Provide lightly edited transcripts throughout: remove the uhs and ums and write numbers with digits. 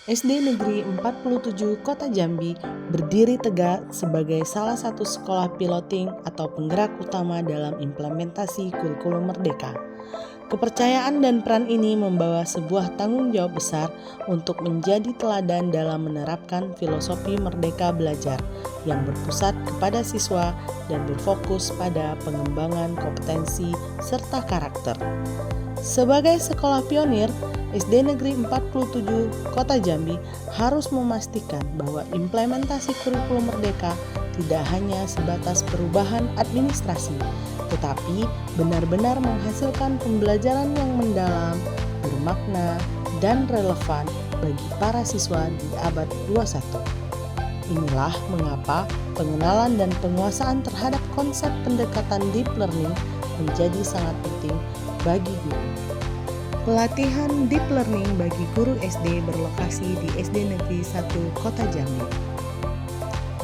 SD Negeri 47 Kota Jambi berdiri tegak sebagai salah satu sekolah piloting atau penggerak utama dalam implementasi kurikulum Merdeka. Kepercayaan dan peran ini membawa sebuah tanggung jawab besar untuk menjadi teladan dalam menerapkan filosofi Merdeka Belajar yang berpusat kepada siswa dan berfokus pada pengembangan kompetensi serta karakter. Sebagai sekolah pionir, SD Negeri 47 Kota Jambi harus memastikan bahwa implementasi kurikulum Merdeka tidak hanya sebatas perubahan administrasi, tetapi benar-benar menghasilkan pembelajaran yang mendalam, bermakna, dan relevan bagi para siswa di abad 21. Inilah mengapa pengenalan dan penguasaan terhadap konsep pendekatan deep learning menjadi sangat penting bagi guru. Pelatihan deep learning bagi guru SD berlokasi di SD Negeri 1 Kota Jambi.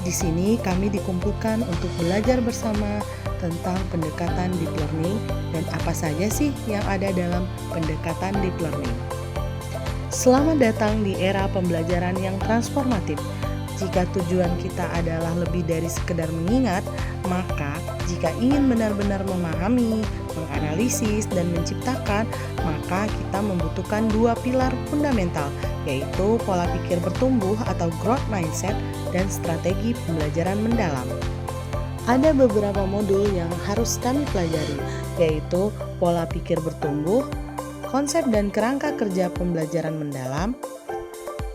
Di sini kami dikumpulkan untuk belajar bersama tentang pendekatan deep learning dan apa saja sih yang ada dalam pendekatan deep learning. Selamat datang di era pembelajaran yang transformatif. Jika tujuan kita adalah lebih dari sekedar mengingat, maka jika ingin benar-benar memahami, menganalisis, dan menciptakan, maka kita membutuhkan dua pilar fundamental, yaitu pola pikir bertumbuh atau growth mindset dan strategi pembelajaran mendalam. Ada beberapa modul yang harus kami pelajari, yaitu pola pikir bertumbuh, konsep dan kerangka kerja pembelajaran mendalam,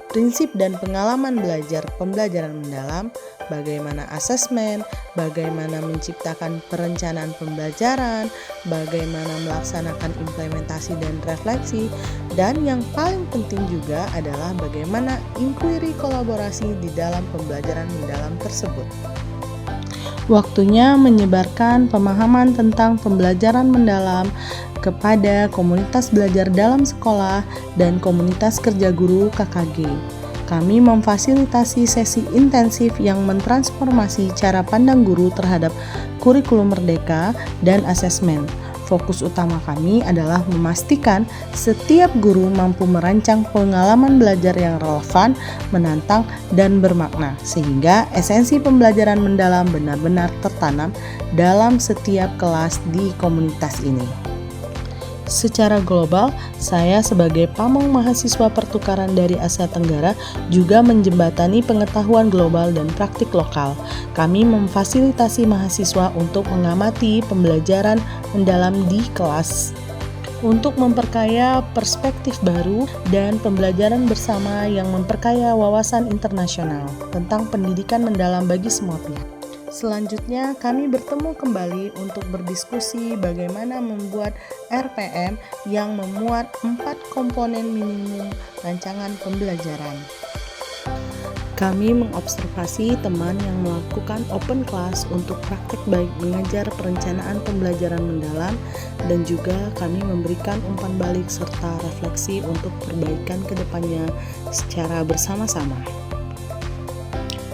prinsip dan pengalaman belajar pembelajaran mendalam, bagaimana asesmen, bagaimana menciptakan perencanaan pembelajaran, bagaimana melaksanakan implementasi dan refleksi, dan yang paling penting juga adalah bagaimana inquiry kolaborasi di dalam pembelajaran mendalam tersebut. Waktunya menyebarkan pemahaman tentang pembelajaran mendalam kepada komunitas belajar dalam sekolah dan komunitas kerja guru KKG. Kami memfasilitasi sesi intensif yang mentransformasi cara pandang guru terhadap kurikulum Merdeka dan asesmen. Fokus utama kami adalah memastikan setiap guru mampu merancang pengalaman belajar yang relevan, menantang, dan bermakna, sehingga esensi pembelajaran mendalam benar-benar tertanam dalam setiap kelas di komunitas ini. Secara global, saya sebagai pamong mahasiswa pertukaran dari Asia Tenggara juga menjembatani pengetahuan global dan praktik lokal. Kami memfasilitasi mahasiswa untuk mengamati pembelajaran mendalam di kelas untuk memperkaya perspektif baru dan pembelajaran bersama yang memperkaya wawasan internasional tentang pendidikan mendalam bagi semua pihak. Selanjutnya, kami bertemu kembali untuk berdiskusi bagaimana membuat RPM yang memuat 4 komponen minimum rancangan pembelajaran. Kami mengobservasi teman yang melakukan open class untuk praktek baik mengajar perencanaan pembelajaran mendalam, dan juga kami memberikan umpan balik serta refleksi untuk perbaikan ke depannya secara bersama-sama.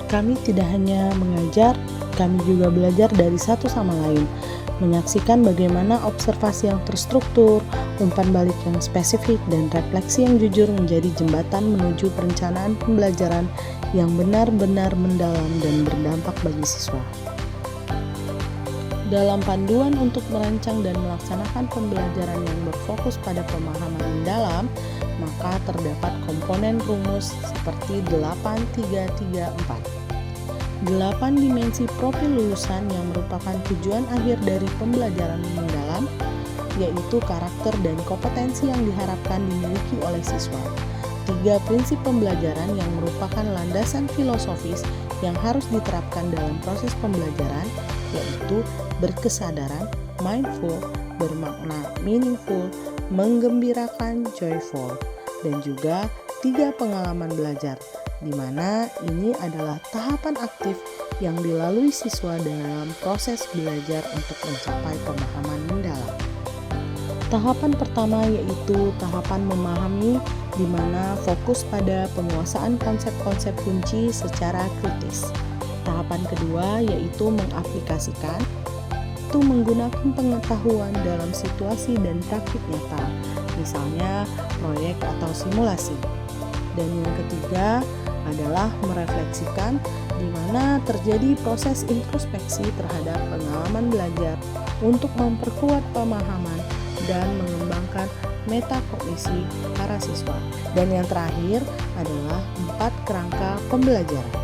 Kami tidak hanya mengajar, kami juga belajar dari satu sama lain, menyaksikan bagaimana observasi yang terstruktur, umpan balik yang spesifik, dan refleksi yang jujur menjadi jembatan menuju perencanaan pembelajaran yang benar-benar mendalam dan berdampak bagi siswa. Dalam panduan untuk merancang dan melaksanakan pembelajaran yang berfokus pada pemahaman mendalam, maka terdapat komponen rumus seperti 8-3-3-4. 8 dimensi profil lulusan yang merupakan tujuan akhir dari pembelajaran mendalam, yaitu karakter dan kompetensi yang diharapkan dimiliki oleh siswa. 3 prinsip pembelajaran yang merupakan landasan filosofis yang harus diterapkan dalam proses pembelajaran, yaitu berkesadaran, mindful, bermakna, meaningful, menggembirakan, joyful, dan juga 3 pengalaman belajar, di mana ini adalah tahapan aktif yang dilalui siswa dalam proses belajar untuk mencapai pemahaman mendalam. Tahapan pertama yaitu tahapan memahami, di mana fokus pada penguasaan konsep-konsep kunci secara kritis. Tahapan kedua yaitu mengaplikasikan, itu menggunakan pengetahuan dalam situasi dan praktik nyata, misalnya proyek atau simulasi. Dan yang ketiga adalah merefleksikan, di mana terjadi proses introspeksi terhadap pengalaman belajar untuk memperkuat pemahaman dan mengembangkan metakognisi para siswa. Dan yang terakhir adalah 4 kerangka pembelajaran.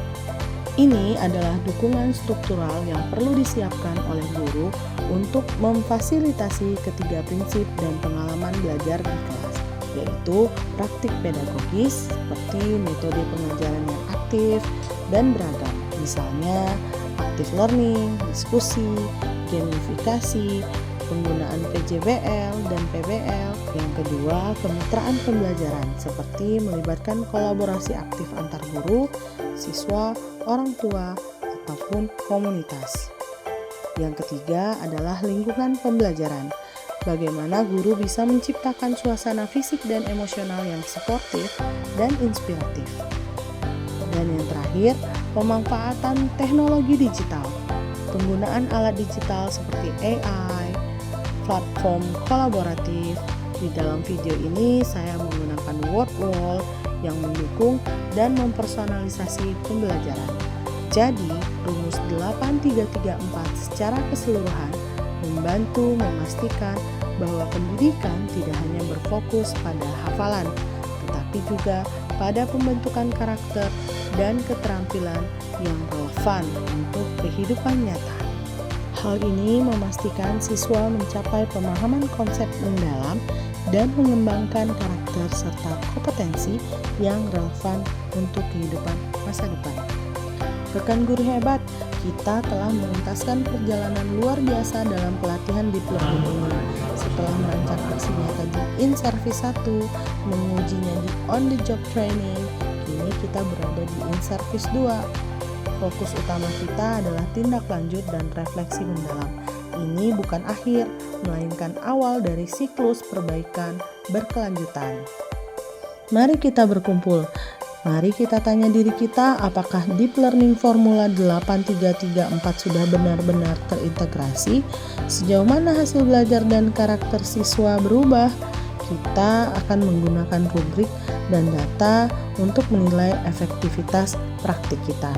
Ini adalah dukungan struktural yang perlu disiapkan oleh guru untuk memfasilitasi ketiga prinsip dan pengalaman belajar di kelas, yaitu praktik pedagogis seperti metode pengajaran yang aktif dan beragam, misalnya active learning, diskusi, gamifikasi, penggunaan PJBL dan PBL. Yang kedua, kemitraan pembelajaran seperti melibatkan kolaborasi aktif antar guru, siswa, orang tua, ataupun komunitas. Yang ketiga adalah lingkungan pembelajaran. Bagaimana guru bisa menciptakan suasana fisik dan emosional yang suportif dan inspiratif. Dan yang terakhir, pemanfaatan teknologi digital. Penggunaan alat digital seperti AI, platform kolaboratif. Di dalam video ini saya menggunakan word wall yang mendukung dan mempersonalisasi pembelajaran. Jadi, rumus 8334 secara keseluruhan membantu memastikan bahwa pendidikan tidak hanya berfokus pada hafalan, tetapi juga pada pembentukan karakter dan keterampilan yang relevan untuk kehidupan nyata. Hal ini memastikan siswa mencapai pemahaman konsep mendalam dan mengembangkan karakter serta kompetensi yang relevan untuk kehidupan masa depan. Rekan guru hebat, kita telah menuntaskan perjalanan luar biasa dalam pelatihan deep learning ini. Setelah merancang aksi nyata di in-service 1, mengujinya di on the job training, kini kita berada di in-service 2. Fokus utama kita adalah tindak lanjut dan refleksi mendalam. Ini bukan akhir, melainkan awal dari siklus perbaikan berkelanjutan. Mari kita berkumpul. Mari kita tanya diri kita, apakah deep learning formula 8334 sudah benar-benar terintegrasi? Sejauh mana hasil belajar dan karakter siswa berubah? Kita akan menggunakan rubrik dan data untuk menilai efektivitas praktik kita.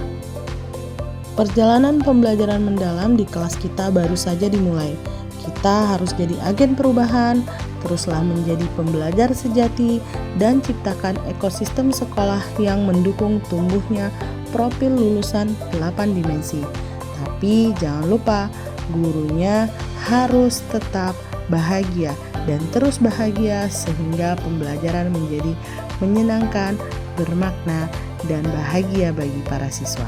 Perjalanan pembelajaran mendalam di kelas kita baru saja dimulai. Kita harus jadi agen perubahan, teruslah menjadi pembelajar sejati, dan ciptakan ekosistem sekolah yang mendukung tumbuhnya profil lulusan 8 dimensi. Tapi jangan lupa, gurunya harus tetap bahagia dan terus bahagia sehingga pembelajaran menjadi menyenangkan, bermakna, dan bahagia bagi para siswa.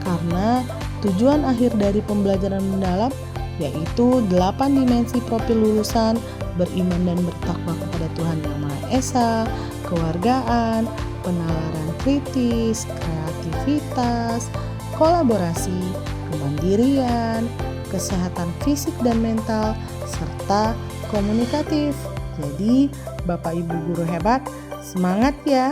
Karena tujuan akhir dari pembelajaran mendalam yaitu 8 dimensi profil lulusan, beriman dan bertakwa kepada Tuhan Yang Maha Esa, kewargaan, penalaran kritis, kreativitas, kolaborasi, kemandirian, kesehatan fisik dan mental, serta komunikatif. Jadi, Bapak Ibu guru hebat, semangat ya!